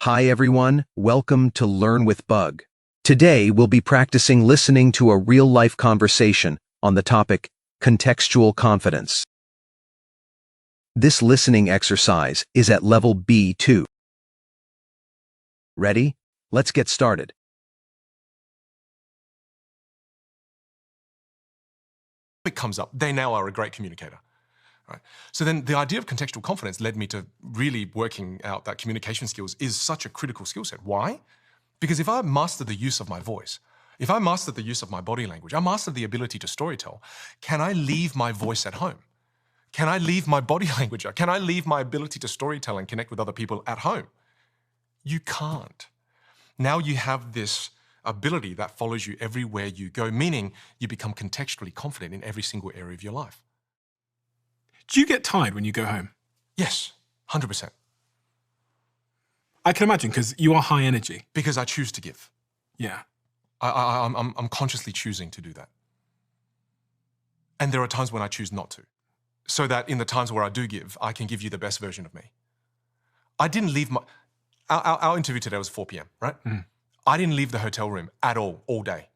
Hi everyone, welcome to Learn with Bug. Today we'll be practicing listening to a real-life conversation on the topic contextual confidence. This listening exercise is at level B2. Ready? Let's get started. It comes up, they now are a great communicator. Right? So then the idea of contextual confidence led me to really working out that communication skills is such a critical skill set. Why? Because if I master the use of my voice, if I master the use of my body language, I master the ability to storytell, can I leave my voice at home? Can I leave my body language? Can I leave my ability to storytell and connect with other people at home? You can't. Now you have this ability that follows you everywhere you go, meaning you become contextually confident in every single area of your life. Do you get tired when you go home? Yes, 100%. I can imagine, because you are high energy. Because I choose to give. Yeah. I'm consciously choosing to do that. And there are times when I choose not to. So that in the times where I do give, I can give you the best version of me. I didn't leave my... Our interview today was 4 p.m., right? Mm. I didn't leave the hotel room at all day.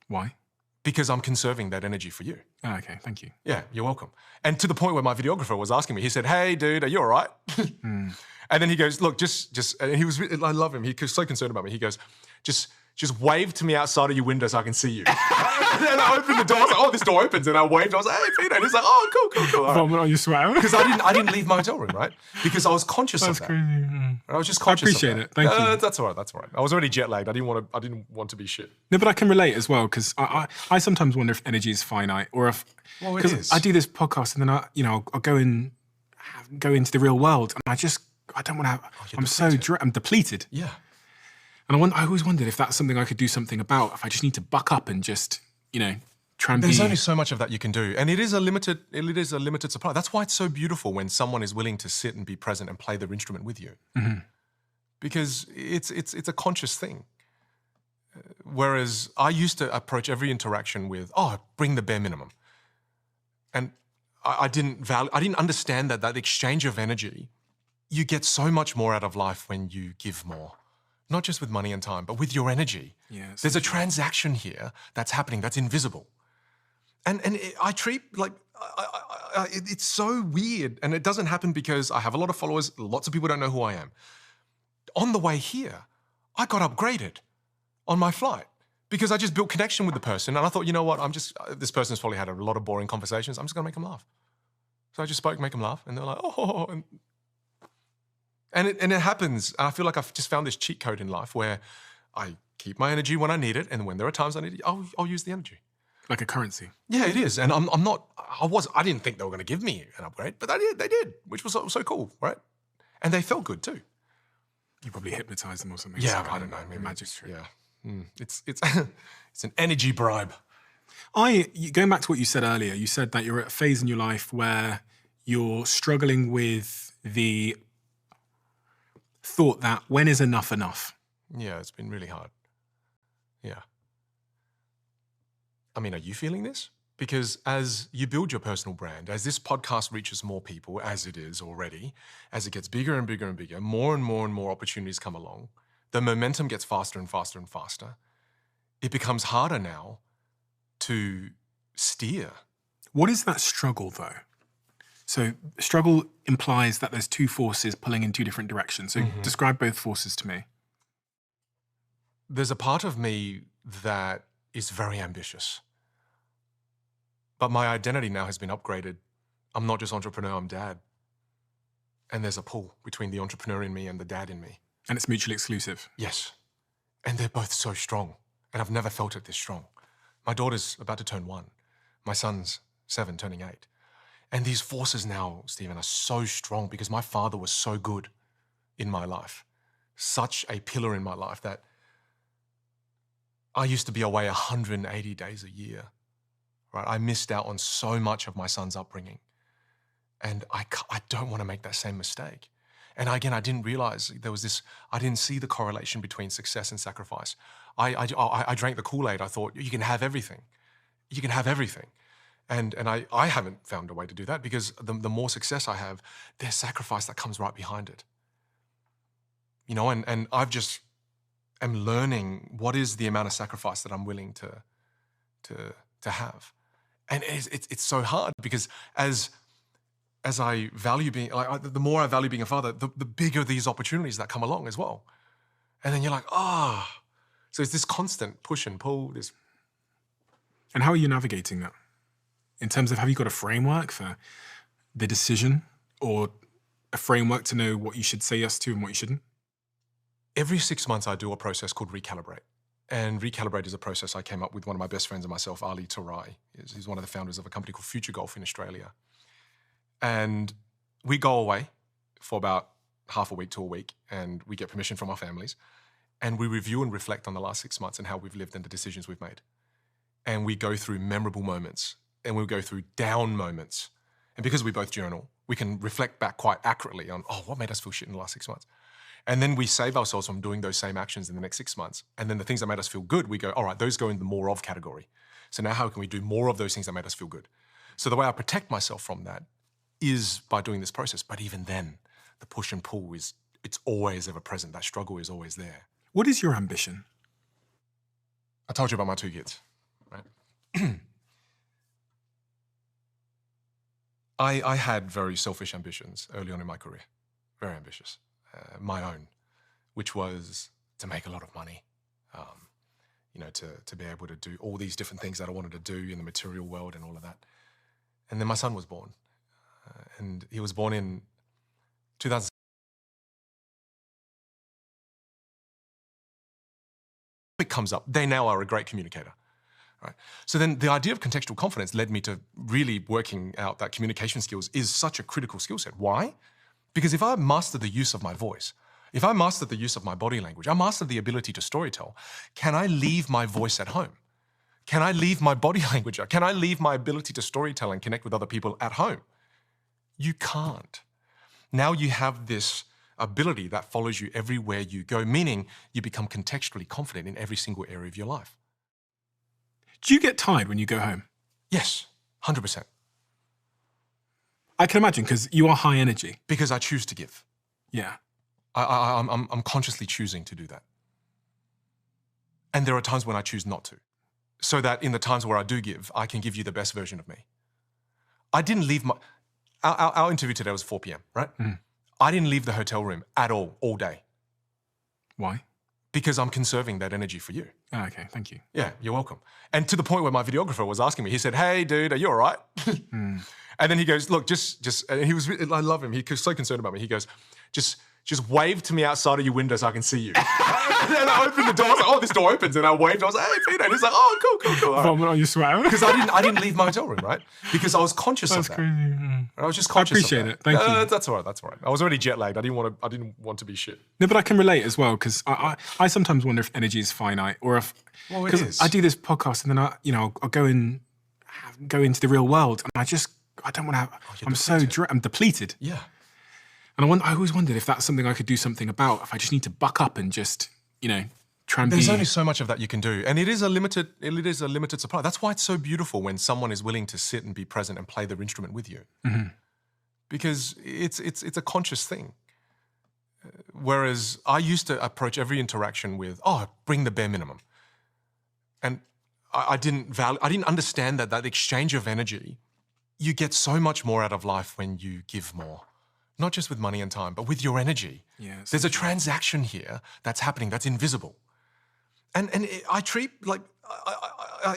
Why? Because I'm conserving that energy for you. Oh, okay, thank you. Yeah, you're welcome. And to the point where my videographer was asking me, he said, "Hey, dude, are you all right?" And then he goes, "Look, just," and he was, I love him. He was so concerned about me. He goes, just wave to me outside of your window so I can see you. And I opened the door. I was like, "Oh, this door opens," and I waved. I was like, "Hey, Peter," and he's like, "Oh, cool." All right. You swear? Because I didn't leave my hotel room, right? Because I was conscious of that. That's crazy. I was just conscious. I appreciate it. Thank you. That's all right. That's all right. I was already jet lagged. I didn't want to be shit. No, but I can relate as well, because I sometimes wonder if energy is finite, or if because I do this podcast and then I'll go into the real world, and I don't want to. I'm depleted. Yeah. And I always wondered if that's something I could do something about. If I just need to buck up and just try and There's only so much of that you can do, and it is a limited supply. That's why it's so beautiful when someone is willing to sit and be present and play their instrument with you, because it's a conscious thing. Whereas I used to approach every interaction with, "Oh, bring the bare minimum," and I didn't understand that exchange of energy, you get so much more out of life when you give more. Not just with money and time, but with your energy. Yes. There's a transaction here that's happening that's invisible. And I treat, it's so weird. And it doesn't happen because I have a lot of followers. Lots of people don't know who I am. On the way here, I got upgraded on my flight because I just built connection with the person. And I thought, you know what, this person's probably had a lot of boring conversations. I'm just gonna make them laugh. So I just make them laugh. And they're like, "Oh," and it happens. I feel like I've just found this cheat code in life where I keep my energy when I need it, and when there are times I need it, I'll use the energy. Like a currency. Yeah, it is. And I didn't think they were going to give me an upgrade, but they did, which was so cool, right? And they felt good too. You probably hypnotized them or something. Yeah, I don't know. Maybe magic trick. Yeah, it's it's an energy bribe. Going back to what you said earlier, you said that you're at a phase in your life where you're struggling with the thought that when is enough? Yeah, it's been really hard. Yeah. I mean, are you feeling this? Because as you build your personal brand, as this podcast reaches more people, as it is already, as it gets bigger and bigger and bigger, more and more opportunities come along, the momentum gets faster and faster and faster. It becomes harder now to steer. What is that struggle, though? So struggle implies that there's two forces pulling in two different directions. So describe both forces to me. There's a part of me that is very ambitious. But my identity now has been upgraded. I'm not just entrepreneur, I'm dad. And there's a pull between the entrepreneur in me and the dad in me. And it's mutually exclusive. Yes. And they're both so strong. And I've never felt it this strong. My daughter's about to turn 1. My son's 7, turning 8. And these forces now, Stephen, are so strong because my father was so good in my life. Such a pillar in my life that I used to be away 180 days a year. Right? I missed out on so much of my son's upbringing. And I don't want to make that same mistake. And again, I didn't realize there was this, I didn't see the correlation between success and sacrifice. I drank the Kool-Aid. I thought, you can have everything. You can have everything. And I haven't found a way to do that because the more success I have, there's sacrifice that comes right behind it. you know, and I've just am learning what is the amount of sacrifice that I'm willing to have. And it's so hard because as I value being, like, the more I value being a father, the bigger these opportunities that come along as well. And then you're like, so it's this constant push and pull. And how are you navigating that? In terms of, have you got a framework for the decision, or a framework to know what you should say yes to and what you shouldn't? Every 6 months, I do a process called Recalibrate. And Recalibrate is a process I came up with one of my best friends and myself, Ali Tarai. He's one of the founders of a company called Future Golf in Australia. And we go away for about half a week to a week, and we get permission from our families. And we review and reflect on the last 6 months and how we've lived and the decisions we've made. And we go through memorable moments, and we go through down moments. And because we both journal, we can reflect back quite accurately on, what made us feel shit in the last 6 months? And then we save ourselves from doing those same actions in the next 6 months. And then the things that made us feel good, we go, all right, those go in the more of category. So now how can we do more of those things that made us feel good? So the way I protect myself from that is by doing this process. But even then, the push and pull it's always ever present. That struggle is always there. What is your ambition? I told you about my 2 kids, right? I had very selfish ambitions early on in my career, very ambitious, my own, which was to make a lot of money, you know, to be able to do all these different things that I wanted to do in the material world and all of that. And then my son was born, and he was born in 2000. It comes up, they now are a great communicator. Right. So then the idea of contextual confidence led me to really working out that communication skills is such a critical skill set. Why? Because if I master the use of my voice, if I master the use of my body language, I master the ability to storytell, can I leave my voice at home? Can I leave my body language? Can I leave my ability to storytell and connect with other people at home? You can't. Now you have this ability that follows you everywhere you go, meaning you become contextually confident in every single area of your life. Do you get tired when you go home? Yes, 100%. I can imagine, because you are high energy. Because I choose to give. Yeah. I'm consciously choosing to do that. And there are times when I choose not to. So that in the times where I do give, I can give you the best version of me. I didn't leave my... Our interview today was 4 p.m., right? Mm. I didn't leave the hotel room at all day. Why? Because I'm conserving that energy for you. Oh, okay, thank you. Yeah, you're welcome. And to the point where my videographer was asking me, he said, "Hey, dude, are you all right?" And then he goes, "Look, just," and he was, I love him. He was so concerned about me. He goes, just wave to me outside of your window so I can see you. And I opened the door. I was like, "Oh, this door opens." And I waved. I was like, "Hey, Peter." And he's like, "Oh, cool. Right. Vomit on your sweater. Because I didn't leave my hotel room, right? Because I was conscious of that. That's crazy. I was just conscious. I appreciate it. Thank you. That's all right. That's all right. I was already jet lagged. I didn't want to be shit. No, but I can relate as well, because I sometimes wonder if energy is finite, or if, because I do this podcast and then I'll go into the real world, and I don't want to. I'm depleted. Yeah. And I always wondered if that's something I could do something about, if I just need to buck up and just, try and There's only so much of that you can do. And it is a limited supply. That's why it's so beautiful when someone is willing to sit and be present and play their instrument with you. Mm-hmm. Because it's a conscious thing. Whereas I used to approach every interaction with, bring the bare minimum. And I didn't understand that exchange of energy, you get so much more out of life when you give more. Not just with money and time, but with your energy. Yeah, there's a transaction here that's happening that's invisible. And I treat,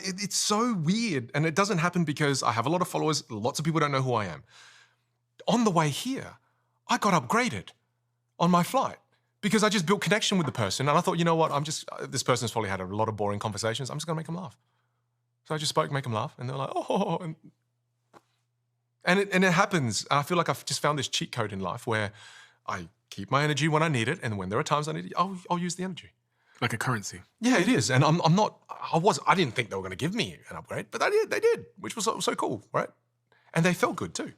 it's so weird. And it doesn't happen because I have a lot of followers. Lots of people don't know who I am. On the way here, I got upgraded on my flight because I just built connection with the person. And I thought, you know what, this person's probably had a lot of boring conversations. I'm just going to make them laugh. So I just spoke, make them laugh. And they're like, oh. And it happens. I feel like I've just found this cheat code in life where I keep my energy when I need it. And when there are times I need it, I'll use the energy. Like a currency. Yeah, it is. And I didn't think they were going to give me an upgrade, but they did, which was so cool, right? And they felt good too.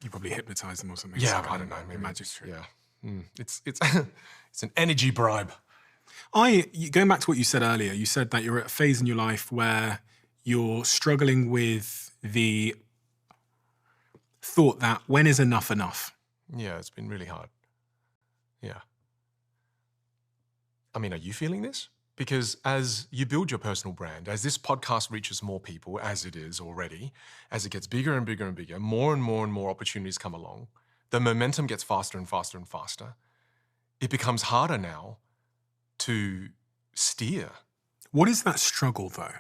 You probably hypnotized them or something. Yeah, I don't know. Maybe magic trick. Yeah. It's it's an energy bribe. Going back to what you said earlier, you said that you're at a phase in your life where you're struggling with the thought that when is enough enough? Yeah, it's been really hard. Yeah. I mean, are you feeling this? Because as you build your personal brand, as this podcast reaches more people, as it is already, as it gets bigger and bigger and bigger, more and more and more opportunities come along, the momentum gets faster and faster and faster. It becomes harder now to steer. What is that struggle, though?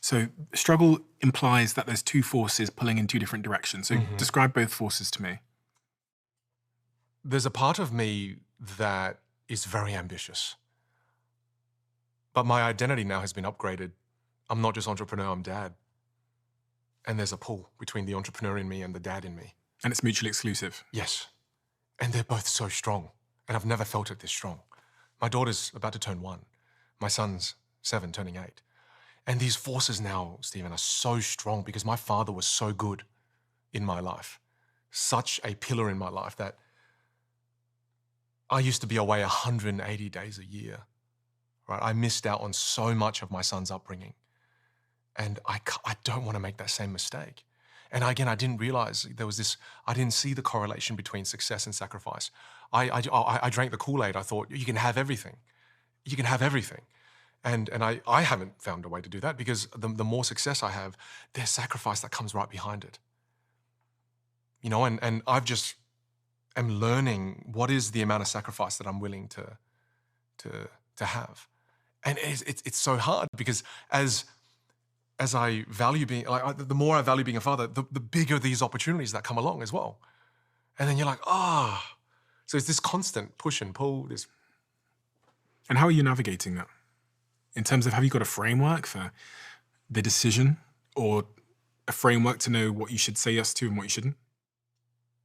So struggle implies that there's two forces pulling in two different directions. So describe both forces to me. There's a part of me that is very ambitious. But my identity now has been upgraded. I'm not just entrepreneur, I'm dad. And there's a pull between the entrepreneur in me and the dad in me. And it's mutually exclusive. Yes. And they're both so strong. And I've never felt it this strong. My daughter's about to turn 1. My son's 7, turning 8. And these forces now, Stephen, are so strong because my father was so good in my life. Such a pillar in my life that I used to be away 180 days a year. Right? I missed out on so much of my son's upbringing. And I don't want to make that same mistake. And again, I didn't realize there was this, I didn't see the correlation between success and sacrifice. I drank the Kool-Aid. I thought, you can have everything. You can have everything. And I haven't found a way to do that because the more success I have, there's sacrifice that comes right behind it. You know, and I've just am learning what is the amount of sacrifice that I'm willing to have. And it's so hard because as I value being, like the more I value being a father, the bigger these opportunities that come along as well. And then you're like, so it's this constant push and pull. And how are you navigating that? In terms of, have you got a framework for the decision or a framework to know what you should say yes to and what you shouldn't?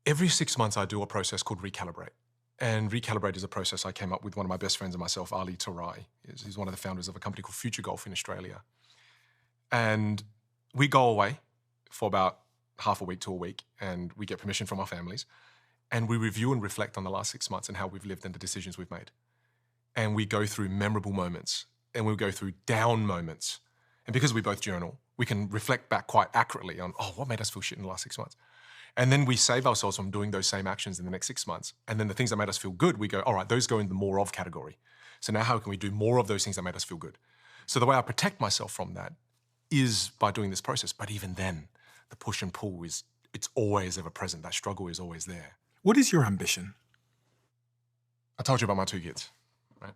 Every 6 months, I do a process called Recalibrate. And Recalibrate is a process I came up with one of my best friends and myself, Ali Tarai. He's one of the founders of a company called Future Golf in Australia. And we go away for about half a week to a week, and we get permission from our families. And we review and reflect on the last 6 months and how we've lived and the decisions we've made. And we go through memorable moments, and we'll go through down moments. And because we both journal, we can reflect back quite accurately on, what made us feel shit in the last 6 months? And then we save ourselves from doing those same actions in the next 6 months. And then the things that made us feel good, we go, all right, those go in the more of category. So now how can we do more of those things that made us feel good? So the way I protect myself from that is by doing this process. But even then, the push and pull it's always ever present. That struggle is always there. What is your ambition? I told you about my 2 kids, right?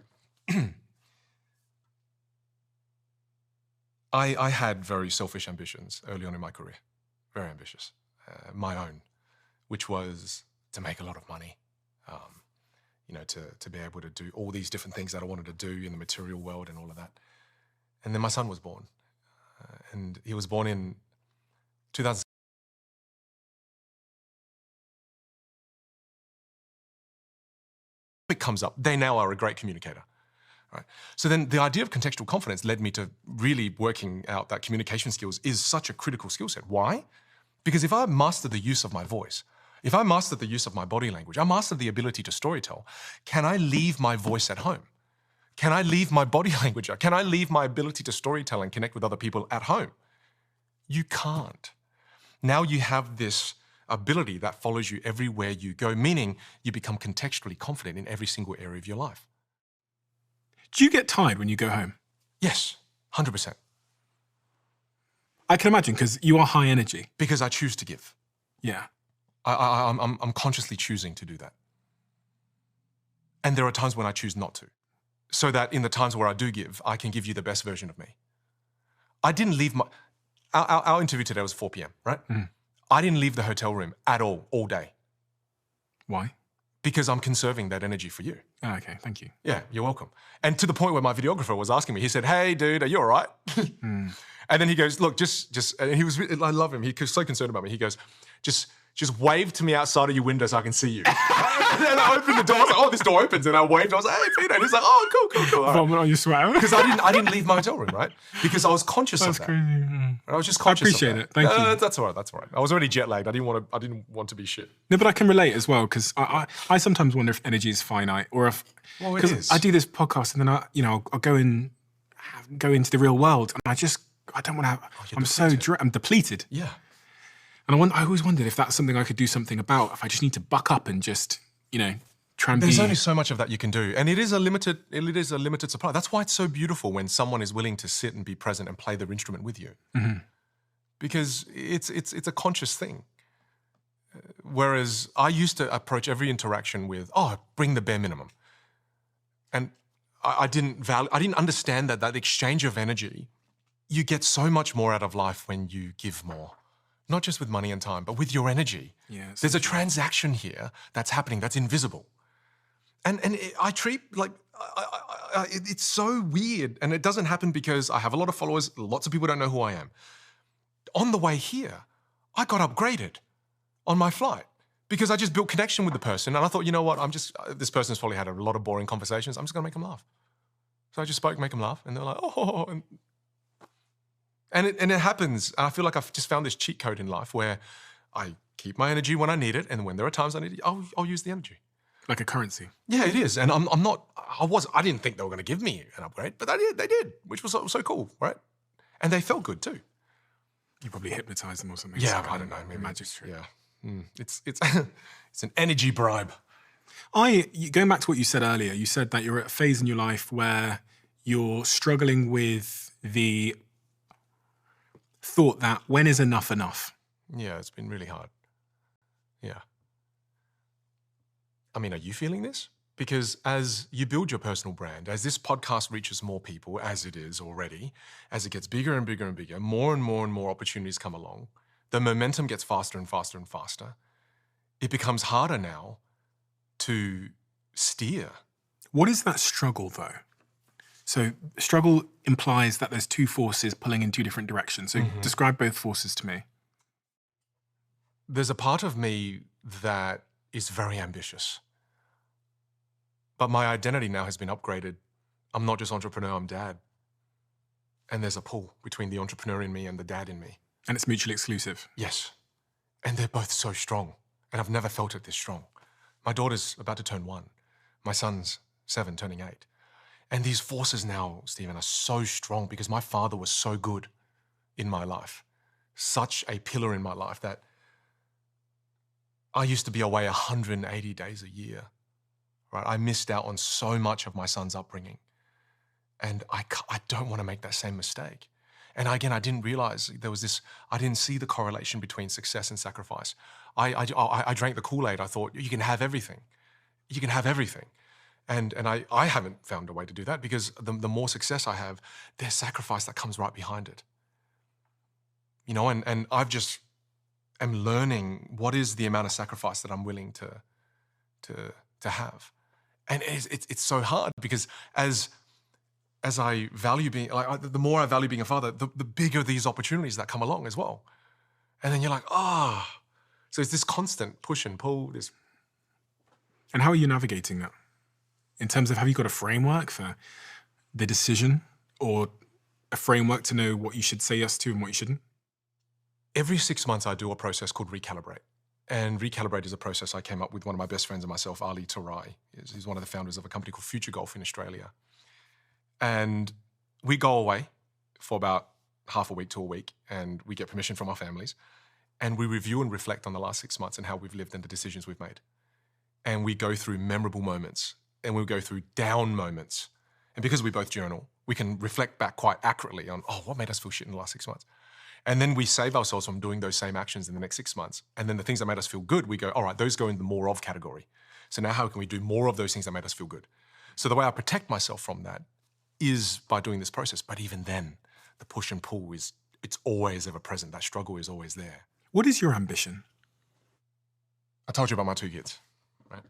I had very selfish ambitions early on in my career, very ambitious. My own, which was to make a lot of money, you know, to be able to do all these different things that I wanted to do in the material world and all of that. And then my son was born, and he was born in 2000. It comes up. They now are a great communicator. Right. So then the idea of contextual confidence led me to really working out that communication skills is such a critical skill set. Why? Because if I master the use of my voice, if I master the use of my body language, I master the ability to storytell, can I leave my voice at home? Can I leave my body language? Can I leave my ability to storytell and connect with other people at home? You can't. Now you have this ability that follows you everywhere you go, meaning you become contextually confident in every single area of your life. Do you get tired when you go home? Yes, 100%. I can imagine, because you are high energy. Because I choose to give. Yeah. I'm consciously choosing to do that. And there are times when I choose not to. So that in the times where I do give, I can give you the best version of me. I didn't leave our interview today was 4 p.m., right? I didn't leave the hotel room at all day. Why? Because I'm conserving that energy for you. Oh, okay, thank you. Yeah, you're welcome. And to the point where my videographer was asking me, he said, hey, dude, are you all right? And then he goes, look, and he was, I love him. He was so concerned about me. He goes, just wave to me outside of your window so I can see you. And then I opened the door. I was like, this door opens. And I waved. I was like, hey, Peter. And he's like, cool. Right. Vomit on your sweater. Because I didn't leave my hotel room, right? Because I was conscious of that. That's crazy. I was just conscious of that. I appreciate it. Thank you. That's all right. I was already jet lagged. I didn't want to be shit. No, but I can relate as well, because I sometimes wonder if energy is finite, or if, because I do this podcast and then I'll go into the real world and I don't want to. I'm depleted. Yeah. And I always wondered if that's something I could do something about, if I just need to buck up and just, try and There's only so much of that you can do. And it is a limited supply. That's why it's so beautiful when someone is willing to sit and be present and play their instrument with you. Because it's a conscious thing. Whereas I used to approach every interaction with, oh, bring the bare minimum. And I didn't understand that exchange of energy, you get so much more out of life when you give more. Not just with money and time, but with your energy. Yes. There's a transaction here that's happening, that's invisible. And I treat, like, it's so weird. And it doesn't happen because I have a lot of followers. Lots of people don't know who I am. On the way here, I got upgraded on my flight because I just built connection with the person. And I thought, you know what, this person's probably had a lot of boring conversations. I'm just gonna make them laugh. So I just spoke, make them laugh. And they're like, oh, and it happens. And I feel like I've just found this cheat code in life where I keep my energy when I need it. And when there are times I need it, I'll use the energy. Like a currency. Yeah, it is. And I didn't think they were gonna give me an upgrade, but they did, which was so cool, right? And they felt good too. You probably hypnotized them or something. Yeah, I don't know. Maybe magic trick. Yeah. It's it's an energy bribe. Going back to what you said earlier, you said that you're at a phase in your life where you're struggling with the thought that when is enough enough? Yeah, it's been really hard. Yeah. I mean, are you feeling this? Because as you build your personal brand, as this podcast reaches more people, as it is already, as it gets bigger and bigger and bigger, more and more and more opportunities come along, the momentum gets faster and faster and faster. It becomes harder now to steer. What is that struggle, though? So struggle implies that there's two forces pulling in two different directions. So describe both forces to me. There's a part of me that is very ambitious. But my identity now has been upgraded. I'm not just entrepreneur, I'm dad. And there's a pull between the entrepreneur in me and the dad in me. And it's mutually exclusive. Yes. And they're both so strong. And I've never felt it this strong. My daughter's about to turn 1. My son's 7, turning 8. And these forces now, Stephen, are so strong because my father was so good in my life. Such a pillar in my life that I used to be away 180 days a year. Right? I missed out on so much of my son's upbringing. And I don't want to make that same mistake. And again, I didn't realize there was this, I didn't see the correlation between success and sacrifice. I drank the Kool-Aid. I thought, you can have everything. You can have everything. And I haven't found a way to do that because the more success I have, there's sacrifice that comes right behind it. You know, and I've just am learning what is the amount of sacrifice that I'm willing to have. And it's so hard because as I value being, like, the more I value being a father, the bigger these opportunities that come along as well. And then you're like, so it's this constant push and pull. And how are you navigating that? In terms of, have you got a framework for the decision or a framework to know what you should say yes to and what you shouldn't? Every 6 months I do a process called Recalibrate. And Recalibrate is a process I came up with one of my best friends and myself, Ali Tarai. He's one of the founders of a company called Future Golf in Australia. And we go away for about half a week to a week, and we get permission from our families. And we review and reflect on the last 6 months and how we've lived and the decisions we've made. And we go through memorable moments, and we go through down moments. And because we both journal, we can reflect back quite accurately on, what made us feel shit in the last 6 months? And then we save ourselves from doing those same actions in the next 6 months. And then the things that made us feel good, we go, all right, those go in the more of category. So now how can we do more of those things that made us feel good? So the way I protect myself from that is by doing this process. But even then, the push and pull it's always ever present. That struggle is always there. What is your ambition? I told you about my 2 kids, right?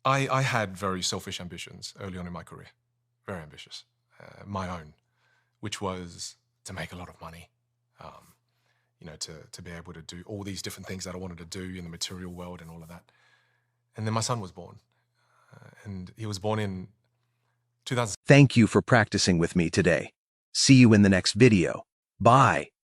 I had very selfish ambitions early on in my career, very ambitious. My own, which was to make a lot of money, you know, to be able to do all these different things that I wanted to do in the material world and all of that. And then my son was born, and he was born in 2000. Thank you for practicing with me today. See you in the next video. Bye.